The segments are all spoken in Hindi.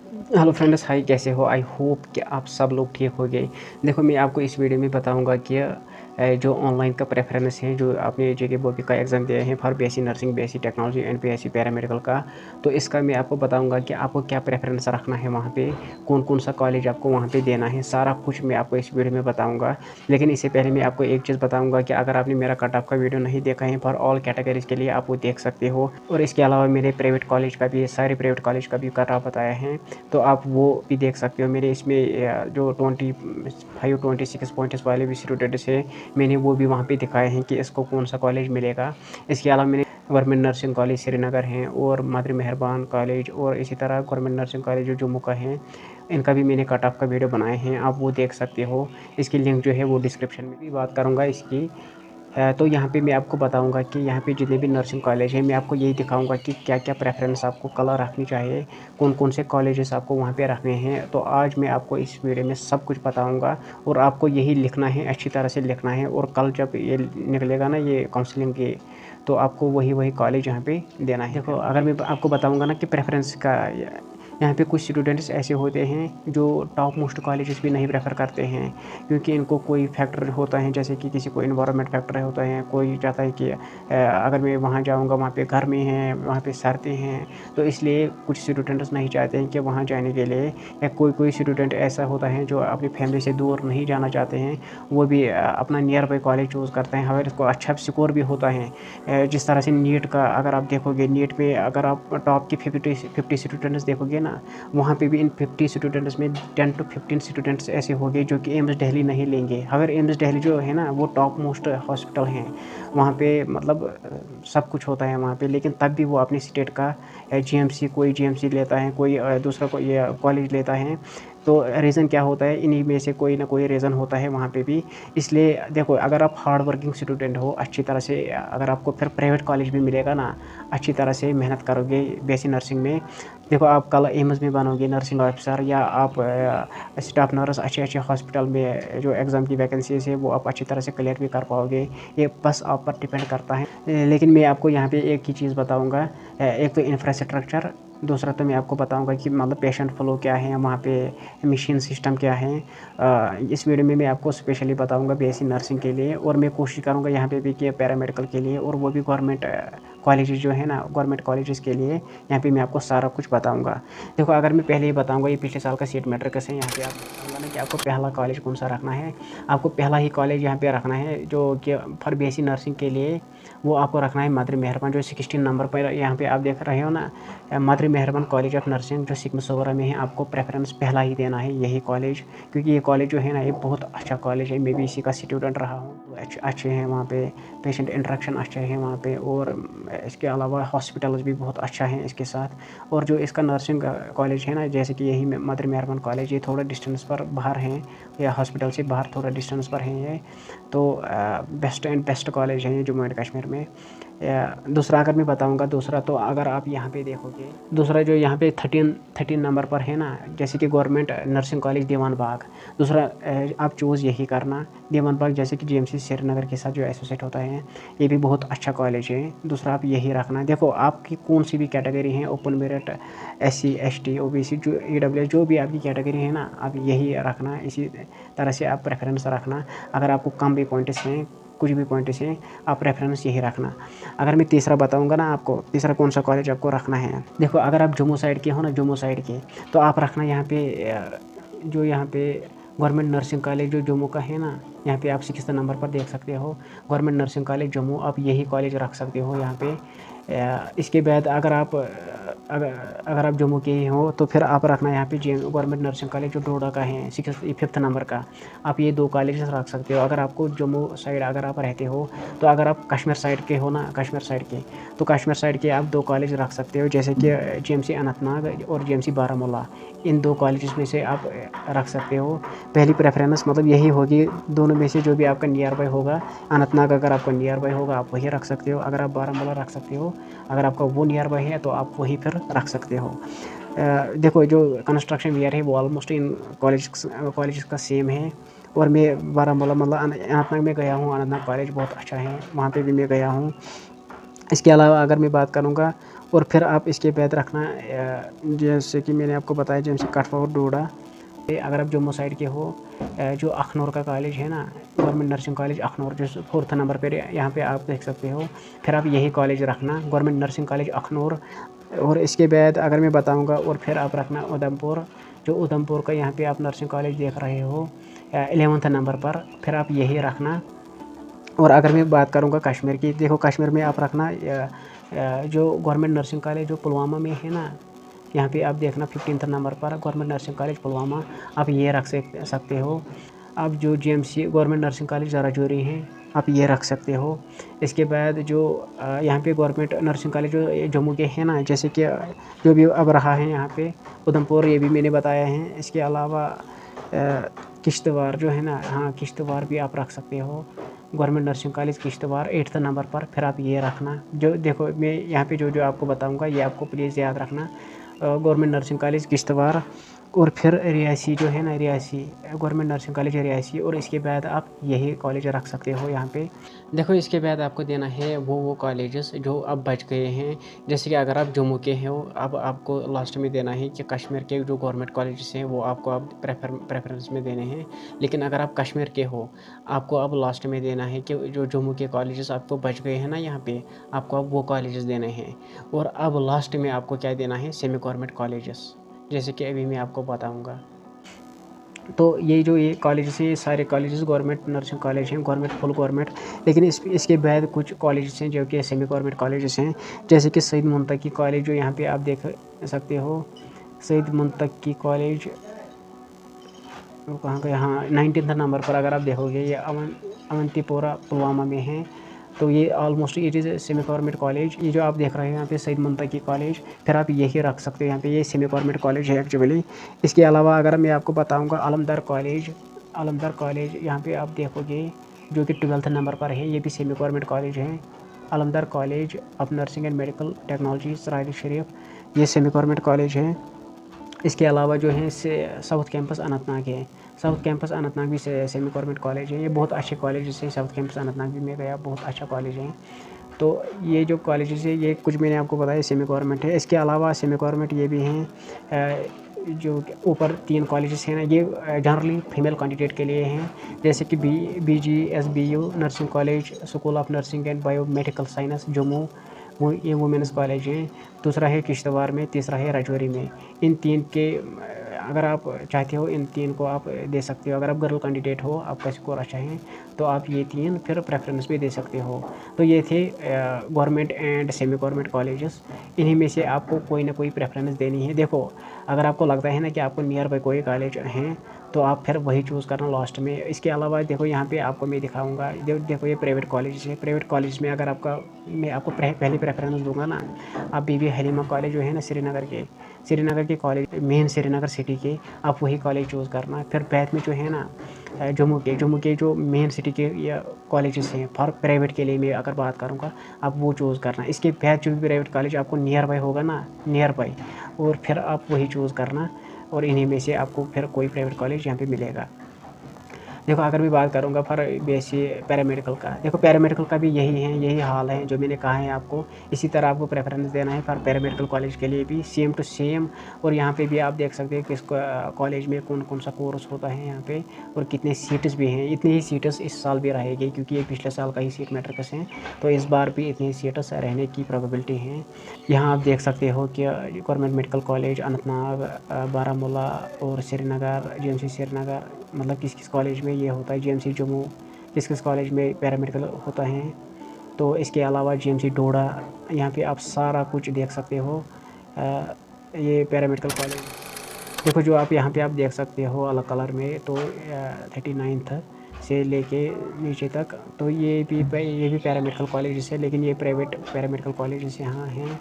हेलो फ्रेंड्स, हाय, कैसे हो? आई होप कि आप सब लोग ठीक हो गए। देखो, मैं आपको इस वीडियो में बताऊंगा कि जो ऑनलाइन का प्रेफरेंस है, जो आपने जेके बोपी का एग्ज़ाम दिया है for BSc nursing, BSc technology and BSc paramedical का, तो इसका मैं आपको बताऊंगा कि आपको क्या प्रेफरेंस रखना है वहाँ पे, कौन कौन सा कॉलेज आपको वहाँ पे देना है। सारा कुछ मैं आपको इस वीडियो में बताऊँगा। लेकिन इससे पहले मैं आपको एक चीज़ बताऊँगा कि अगर आपने मेरा कट ऑफ का वीडियो नहीं देखा है फॉर ऑल कैटेगरीज़ के लिए, आप वो देख सकते हो। और इसके अलावा मेरे प्राइवेट कॉलेज का भी, सारे प्राइवेट कॉलेज का भी कट ऑफ बताया है, तो आप वो भी देख सकते हो। मेरे इसमें जो 26 पॉइंट्स वाले भी स्टूडेंट्स हैं, मैंने वो भी वहाँ पे दिखाए हैं कि इसको कौन सा कॉलेज मिलेगा। इसके अलावा मैंने गवर्नमेंट नर्सिंग कॉलेज श्रीनगर हैं, और मातृ मेहरबान कॉलेज, और इसी तरह गवर्नमेंट नर्सिंग कॉलेज जो जम्मू का है, इनका भी मैंने कट ऑफ का वीडियो बनाए हैं, आप वो देख सकते हो। इसकी लिंक जो है वो डिस्क्रिप्शन में भी बात करूँगा इसकी। तो यहाँ पे मैं आपको बताऊँगा कि यहाँ पे जितने भी नर्सिंग कॉलेज हैं, मैं आपको यही दिखाऊँगा कि क्या-क्या प्रेफ़रेंस आपको कलर रखनी चाहिए, कौन-कौन से कॉलेजेस आपको वहाँ पे रखने हैं। तो आज मैं आपको इस वीडियो में सब कुछ बताऊँगा, और आपको यही लिखना है, अच्छी तरह से लिखना है, और कल जब ये निकलेगा ना ये काउंसलिंग की, तो आपको वही कॉलेज यहाँ पे देना है। देखो, अगर मैं आपको बताऊँगा ना कि प्रेफ़रेंस का, यहाँ पे कुछ स्टूडेंट्स ऐसे होते हैं जो टॉप मोस्ट कॉलेजेस भी नहीं प्रेफ़र करते हैं, क्योंकि इनको कोई फैक्टर होता है, जैसे कि किसी को एनवायरनमेंट फैक्टर होता है। कोई चाहता है कि अगर मैं वहाँ जाऊँगा, वहाँ पे गर्मी है, वहाँ पे सर्दी हैं, तो इसलिए कुछ स्टूडेंट्स नहीं चाहते हैं कि वहाँ जाने के लिए। या कोई स्टूडेंट ऐसा होता है जो अपनी फैमिली से दूर नहीं जाना चाहते हैं, वो भी अपना नियर बाई कॉलेज चूज़ करते हैं। अगर इसको अच्छा स्कोर भी होता है, जिस तरह से नीट का अगर आप देखोगे, नीट में अगर आप टॉप की 50 स्टूडेंट्स देखोगे ना, वहाँ पे भी इन 50 स्टूडेंट्स में 10 टू 15 स्टूडेंट्स ऐसे होंगे जो कि एम्स दिल्ली नहीं लेंगे। अगर एम्स दिल्ली जो है ना, वो टॉप मोस्ट हॉस्पिटल हैं, वहाँ पे मतलब सब कुछ होता है वहाँ पे, लेकिन तब भी वो अपनी स्टेट का जीएमसी, कोई जीएमसी लेता है, कोई दूसरा कोई ये कॉलेज लेता है। तो रीज़न क्या होता है, इन्हीं में से कोई ना कोई रीज़न होता है वहाँ पे भी। इसलिए देखो, अगर आप हार्ड वर्किंग स्टूडेंट हो, अच्छी तरह से अगर आपको फिर प्राइवेट कॉलेज भी मिलेगा ना, अच्छी तरह से मेहनत करोगे बीएससी नर्सिंग में, देखो आप कल एम्स में बनोगे नर्सिंग ऑफिसर, या आप स्टाफ नर्स अच्छे हॉस्पिटल में जो एग्ज़ाम की वैकेंसीज़ है वो आप अच्छी तरह से क्लियर भी कर पाओगे। ये बस आप पर डिपेंड करता है। लेकिन मैं आपको यहाँ पे एक ही चीज़ बताऊँगा, एक तो इंफ्रास्ट्रक्चर, दूसरा तो मैं आपको बताऊँगा कि मतलब पेशेंट फ्लो क्या है वहाँ पे, मशीन सिस्टम क्या है। इस वीडियो में मैं आपको स्पेशली बताऊँगा बीएससी नर्सिंग के लिए, और मैं कोशिश करूँगा यहाँ पे भी कि पैरामेडिकल के लिए, और वो भी गवर्नमेंट कॉलेजेस जो है ना, गवर्नमेंट कॉलेजेस के लिए यहाँ पे मैं आपको सारा कुछ बताऊँगा। देखो, अगर मैं पहले ही बताऊँगा, ये पिछले साल का सीट मैट्रिक्स है, यहाँ पे आप बताऊँगा ना कि आपको पहला कॉलेज कौन सा रखना है। आपको पहला ही कॉलेज यहाँ पे रखना है जो कि फॉर बीएससी नर्सिंग के लिए, वो आपको रखना है मातृ मेहरबान, जो 16 नंबर पर यहाँ पे आप देख रहे हो ना, मातृ मेहरबान कॉलेज ऑफ नर्सिंग, जो सिकमसोवरा में है। आपको प्रेफरेंस पहला ही देना है यही कॉलेज, क्योंकि ये कॉलेज जो है ना, ये बहुत अच्छा कॉलेज है। मैं भी इसी का स्टूडेंट रहा हूँ, तो अच्छे हैं वहाँ पे, पेशेंट इंटरेक्शन अच्छे हैं वहाँ पे, और इसके अलावा हॉस्पिटल्स भी बहुत अच्छा है इसके साथ। और जो इसका नर्सिंग कॉलेज है ना, जैसे कि यही मातृ मेहरबान कॉलेज, ये थोड़ा डिस्टेंस पर बाहर हैं, या हॉस्पिटल से बाहर थोड़ा डिस्टेंस पर हैं ये। तो बेस्ट एंड बेस्ट कॉलेज है ये जम्मू एंड कश्मीर में। दूसरा अगर मैं बताऊंगा, दूसरा तो अगर आप यहाँ पे देखोगे, दूसरा जो यहाँ पे 13 नंबर पर है ना, जैसे कि गवर्नमेंट नर्सिंग कॉलेज दीवान बाग। दूसरा आप चूज़ यही करना दीवान बाग, जैसे कि जीएमसी श्रीनगर के साथ जो एसोसिएट होता है, ये भी बहुत अच्छा कॉलेज है। दूसरा आप यही रखना। देखो, आपकी कौन सी भी कैटेगरी है, open merit, SC ST OBC, जो ईडब्ल्यूएस, जो भी आपकी कैटेगरी है ना, आप यही रखना। इसी तरह से आप प्रेफरेंस रखना। अगर आपको कम भी पॉइंट्स हैं, कुछ भी पॉइंट्स हैं, आप प्रेफरेंस यही रखना। अगर मैं तीसरा बताऊंगा ना आपको, तीसरा कौन सा कॉलेज आपको रखना है, देखो अगर आप जम्मू साइड के हो ना, जम्मू साइड के, तो आप रखना यहाँ पे जो यहाँ पे गवर्नमेंट नर्सिंग कॉलेज जो जम्मू का है ना, यहाँ पे आप 6 नंबर पर देख सकते हो, गवर्नमेंट नर्सिंग कॉलेज जम्मू, आप यही कॉलेज रख सकते हो यहाँ पे। इसके बाद अगर आप जम्मू के ही हो, तो फिर आप रखना यहाँ पे गवर्नमेंट नर्सिंग कॉलेज जो डोडा का है, 5th नंबर का। आप ये 2 कॉलेज रख सकते हो। अगर आपको जम्मू साइड अगर आप रहते हो, तो अगर आप कश्मीर साइड के हो ना, कश्मीर साइड के, तो कश्मीर साइड के आप 2 कॉलेज रख सकते हो, जैसे कि जीएमसी अनंतनाग और जीएमसी बारामूला। इन 2 कॉलेजेस में से आप रख सकते हो। पहली प्रेफरेंस मतलब यही होगी, दोनों में से जो भी आपका नियर बाय होगा। अनंतनाग अगर आपका नियर बाय होगा, आप वही रख सकते हो। अगर आप बारामूला रख सकते हो, अगर आपका वो नियर बाय है, तो आप वही फिर रख सकते हो। देखो, जो कंस्ट्रक्शन एरिया है वो ऑलमोस्ट इन कॉलेज का सेम है। और मैं बारामूला मतलब अनंतनाग में गया हूँ, अनंतनाग कॉलेज बहुत अच्छा है, वहाँ पे भी मैं गया हूँ। इसके अलावा अगर मैं बात करूँगा, और फिर आप इसके बाद रखना जैसे कि मैंने आपको बताया जेएमसी कठुआ और डोडा। अगर आप जम्मू साइड के हो, जो अखनौर का कॉलेज है ना, गवर्नमेंट नर्सिंग कॉलेज अखनौर, जो 4th नंबर पर यहाँ पे आप देख सकते हो, फिर आप यही कॉलेज रखना, गवर्नमेंट नर्सिंग कॉलेज अखनौर। और इसके बाद अगर मैं बताऊँगा, और फिर आप रखना उधमपुर, जो उधमपुर का यहाँ पे आप नर्सिंग कॉलेज देख रहे हो 11th नंबर पर, फिर आप यही रखना। और अगर मैं बात करूँगा कश्मीर की, देखो कश्मीर में आप रखना जो गवर्नमेंट नर्सिंग कॉलेज जो पुलवामा में है ना, यहाँ पे आप देखना 15th नंबर पर गवर्नमेंट नर्सिंग कॉलेज पुलवामा, आप ये रख सकते हो। आप जो JMC government nursing college Rajouri हैं, आप ये रख सकते हो। इसके बाद जो यहाँ पे गवर्नमेंट नर्सिंग कॉलेज जो जम्मू के हैं ना, जैसे कि जो भी अब रहा है यहाँ पे उधमपुर, ये भी मैंने बताया है। इसके अलावा किश्तवाड़ जो है ना, हाँ किश्तवाड़ भी आप रख सकते हो, government nursing college Kishtwar 8th number पर, फिर आप ये रखना। जो देखो मैं यहाँ पे जो आपको बताऊँगा ये आपको प्लीज़ याद रखना, गवर्नमेंट नर्सिंग कॉलेज किश्तवाड़, और फिर रियासी जो है ना, Reasi government nursing college Reasi, और इसके बाद आप यही कॉलेज रख सकते हो यहाँ पे। देखो इसके बाद आपको देना है वो कॉलेजेस जो अब बच गए हैं। जैसे कि अगर आप जम्मू के हो, अब आपको लास्ट में देना है कि कश्मीर के जो गवर्नमेंट कॉलेजेस हैं वो आपको अब प्रेफरेंस में देने हैं। लेकिन अगर आप कश्मीर के हो, आपको अब लास्ट में देना है कि जो जम्मू के कॉलेजेस आपको बच गए हैं ना यहाँ पे, आपको अब वो कॉलेजेस देने हैं। और अब लास्ट में आपको क्या देना है, सेमी गवर्नमेंट कॉलेजेस, जैसे कि अभी मैं आपको बताऊंगा। तो ये जो ये कॉलेजेस हैं, ये सारे कॉलेजेस गवर्नमेंट नर्सिंग कॉलेज हैं, गवर्नमेंट फुल गवर्नमेंट। लेकिन इसके बाद कुछ कॉलेजेस हैं जो कि सेमी गवर्नमेंट कॉलेजेस हैं, जैसे कि सईद मुंतकी कॉलेज जो यहाँ पे आप देख सकते हो। सईद मुंतकी कॉलेज कहाँ का, यहाँ 19th नंबर पर अगर आप देखोगे, ये अवंतीपोरा पुलवामा में है। तो ये almost it is semi government college. ये जो आप देख रहे हैं यहाँ पे सईद मुंतकी कॉलेज, फिर आप यही रख सकते हो यहाँ पे, ये सेमी गवर्नमेंट कॉलेज है एक्चुअली। इसके अलावा अगर मैं आपको बताऊँगा आलमदार कॉलेज, आलमदार कॉलेज यहाँ पे आप देखोगे जो कि 12th नंबर पर है, ये भी सेमी गवर्नमेंट कॉलेज है। Alamdar college of nursing and medical technology Sarail Sharif, ये सेमी गवर्नमेंट कॉलेज है। इसके अलावा जो है साउथ कैंपस अनंतनाग है, साउथ कैंपस अनंतनाग भी सेमी गवर्नमेंट कॉलेज है। ये बहुत अच्छे कॉलेज हैं, साउथ कैंपस अनंतनाग भी मैं गया, बहुत अच्छा कॉलेज है। तो ये जो कॉलेजेस है, ये कुछ मैंने आपको बताया सेमी गवर्नमेंट है। इसके अलावा सेमी गवर्नमेंट ये भी हैं जो ऊपर 3 कॉलेजेस हैं ना, ये जनरली फीमेल कैंडिडेट के लिए हैं, जैसे कि BGSBU nursing college, school of nursing and biomedical science Jammu, वो ये वुमेंस कॉलेज हैं। दूसरा है किश्तवाड़ में, तीसरा है राजौरी में। इन 3 के अगर आप चाहते हो, इन 3 को आप दे सकते हो। अगर आप गर्ल कैंडिडेट हो, आपका स्कोर अच्छा है, तो आप ये 3 फिर प्रेफरेंस भी दे सकते हो। तो ये थे government and semi government colleges. इन्हीं में से आपको कोई ना कोई प्रेफरेंस देनी है। देखो अगर आपको लगता है ना कि आपको नियर बाई कोई कॉलेज हैं, तो आप फिर वही चूज़ करना लास्ट में। इसके अलावा देखो यहाँ पे आपको मैं दिखाऊंगा, देखो ये प्राइवेट कॉलेज है। प्राइवेट कॉलेज में अगर आपका, मैं आपको पहली प्रेफरेंस दूंगा ना, आप बीबी हलीमा कॉलेज जो है ना श्रीनगर के कॉलेज, मेन श्रीनगर सिटी के, आप वही कॉलेज चूज़ करना। फिर बाद में जो है ना जम्मू के जो मेन सिटी के या कॉलेजेस हैं फॉर प्राइवेट के लिए मैं अगर बात करूँगा, आप वो चूज़ करना। इसके बाद जो भी प्राइवेट कॉलेज आपको नियर बाई होगा ना, नियर बाई, और फिर आप वही चूज़ करना, और इन्हीं में से आपको फिर कोई प्राइवेट कॉलेज यहाँ पे मिलेगा। देखो अगर मैं बात करूँगा फॉर बीएससी पैरामेडिकल का, देखो पैरामेडिकल का भी यही हाल है जो मैंने कहा है आपको। इसी तरह आपको प्रेफरेंस देना है फॉर पैरामेडिकल कॉलेज के लिए भी, सेम टू सेम। और यहाँ पे भी आप देख सकते हैं कि इस कॉलेज में कौन कौन सा कोर्स होता है यहाँ पे, और कितने सीट्स भी हैं। इतनी ही सीट्स इस साल भी रहेगी, क्योंकि ये पिछले साल का ही सीट मैट्रिक्स हैं, तो इस बार भी इतनी सीट्स रहने की प्रोबेबिलिटी है। यहाँ आप देख सकते हो कि government medical college Anantnag, Baramulla और श्रीनगर, GMC श्रीनगर, मतलब किस किस कॉलेज में ये होता है, GMC जम्मू किस किस कॉलेज में पैरामेडिकल होता है। तो इसके अलावा GMC डोडा, यहाँ पे आप सारा कुछ देख सकते हो। ये पैरामेडिकल कॉलेज देखो जो आप यहाँ पे आप देख सकते हो अलग कलर में, तो 39th से लेके नीचे तक, तो ये भी पैरामेडिकल कॉलेज है, लेकिन ये प्राइवेट पैरामेडिकल कॉलेज यहाँ हैं।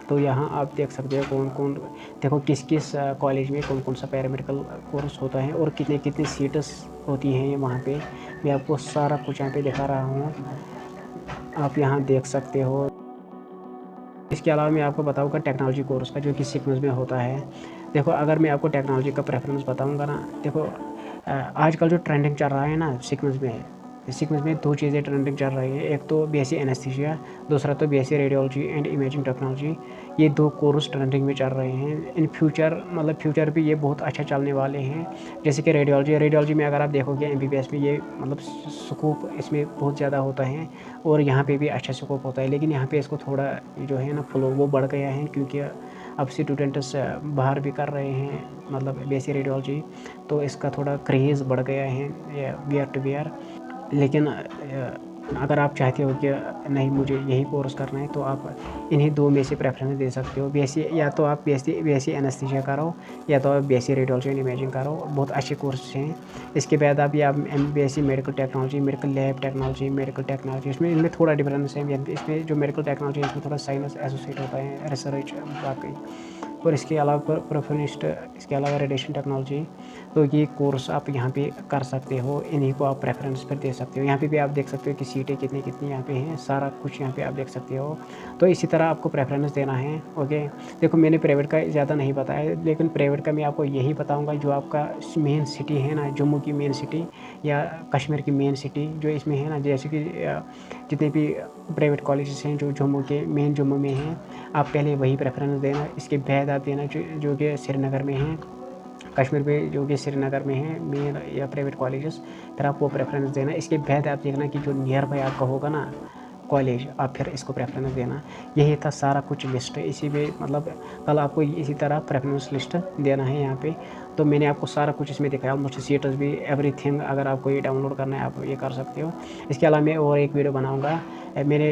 तो यहाँ आप देख सकते हो कौन कौन, देखो किस किस कॉलेज में कौन कौन सा पैरामेडिकल कोर्स होता है, और कितने कितनी सीट्स होती हैं वहाँ पे। मैं आपको सारा कुछ यहाँ पे दिखा रहा हूँ, आप यहाँ देख सकते हो। इसके अलावा मैं आपको बताऊँगा टेक्नोलॉजी कोर्स का, जो कि सिक्किम में होता है। देखो अगर मैं आपको टेक्नोलॉजी का प्रेफरेंस बताऊँगा ना, देखो आजकल जो ट्रेंडिंग चल रहा है ना सिक्किम में, सिक्किम में 2 चीज़ें ट्रेंडिंग चल रही है, एक तो बीएससी एनेस्थीसिया, दूसरा तो BSc radiology and imaging technology. ये 2 कोर्स ट्रेंडिंग में चल रहे हैं। इन फ्यूचर मतलब फ्यूचर भी ये बहुत अच्छा चलने वाले हैं। जैसे कि रेडियोलॉजी में अगर आप देखोगे एमबीबीएस में ये मतलब स्कोप इसमें बहुत ज़्यादा होता है और यहाँ पे भी अच्छा स्कोप होता है, लेकिन यहाँ पे इसको थोड़ा जो है ना फ्लो वो बढ़ गया है, क्योंकि अब स्टूडेंट्स बाहर भी कर रहे हैं मतलब बीएससी रेडियोलॉजी, तो इसका थोड़ा क्रेज़ बढ़ गया है वीआर टू वीआर। लेकिन अगर आप चाहते हो कि नहीं मुझे यही कोर्स करना है, तो आप इन्हीं 2 में से प्रेफ़रेंस दे सकते हो। बीएससी या तो आप बीएससी एनेस्थीसिया करो या तो आप बीएससी रेडियोलॉजी एंड इमेजिंग करो, बहुत अच्छे कोर्स हैं। इसके बाद आप BSc medical technology, medical lab technology, medical technology, इसमें इनमें थोड़ा डिफरेंस है। इसमें जो मेडिकल टेक्नोलॉजी है इसमें थोड़ा साइंस एसोसिएट होता है, रिसर्च बाकी। और इसके अलावा प्रोफेनिस्ट, इसके अलावा रेडिएशन टेक्नोलॉजी, तो ये कोर्स आप यहाँ पे कर सकते हो, इन्हीं को आप प्रेफरेंस पर दे सकते हो। यहाँ पे भी आप देख सकते हो कि सीटें कितनी कितनी यहाँ पे हैं, सारा कुछ यहाँ पे आप देख सकते हो। तो इसी तरह आपको प्रेफरेंस देना है। ओके, देखो मैंने प्राइवेट का ज़्यादा नहीं बताया, लेकिन प्राइवेट का मैं आपको यही बताऊँगा जो आपका मेन सिटी है ना, जम्मू की मेन सिटी या कश्मीर की मेन सिटी जो इसमें है ना, जैसे कि जितने भी प्राइवेट कॉलेजेस हैं जो जम्मू के मेन जम्मू में हैं, आप पहले वही प्रेफरेंस देना। इसके बाद आप देना जो कि श्रीनगर में हैं, कश्मीर में जो कि श्रीनगर में है मेन या प्राइवेट कॉलेजेस, फिर आप वो प्रेफरेंस देना। इसके बाद आप देखना कि जो नियर बाय आपका होगा ना कॉलेज, आप फिर इसको प्रेफरेंस देना। यही था सारा कुछ लिस्ट, इसी में मतलब कल आपको इसी तरह प्रेफरेंस लिस्ट देना है यहाँ पे। तो मैंने आपको सारा कुछ इसमें दिखाया, मुझे सीटर्स भी एवरीथिंग। अगर आपको ये डाउनलोड करना है आप ये कर सकते हो। इसके अलावा मैं और एक वीडियो बनाऊँगा मेरे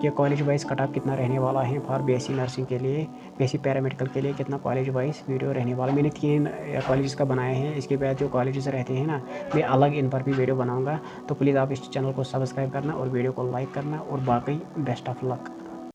कि कॉलेज वाइज कट ऑफ कितना रहने वाला है फॉर बीएससी नर्सिंग के लिए, बीएससी पैरामेडिकल के लिए कितना कॉलेज वाइज वीडियो रहने वाला। मैंने 3 कॉलेजेस का बनाए हैं। इसके बाद जो कॉलेजेस रहते हैं ना, मैं अलग इन पर भी वीडियो बनाऊँगा। तो प्लीज़ आप इस चैनल को सब्सक्राइब करना और वीडियो को लाइक करना, और बाकी बेस्ट ऑफ लक।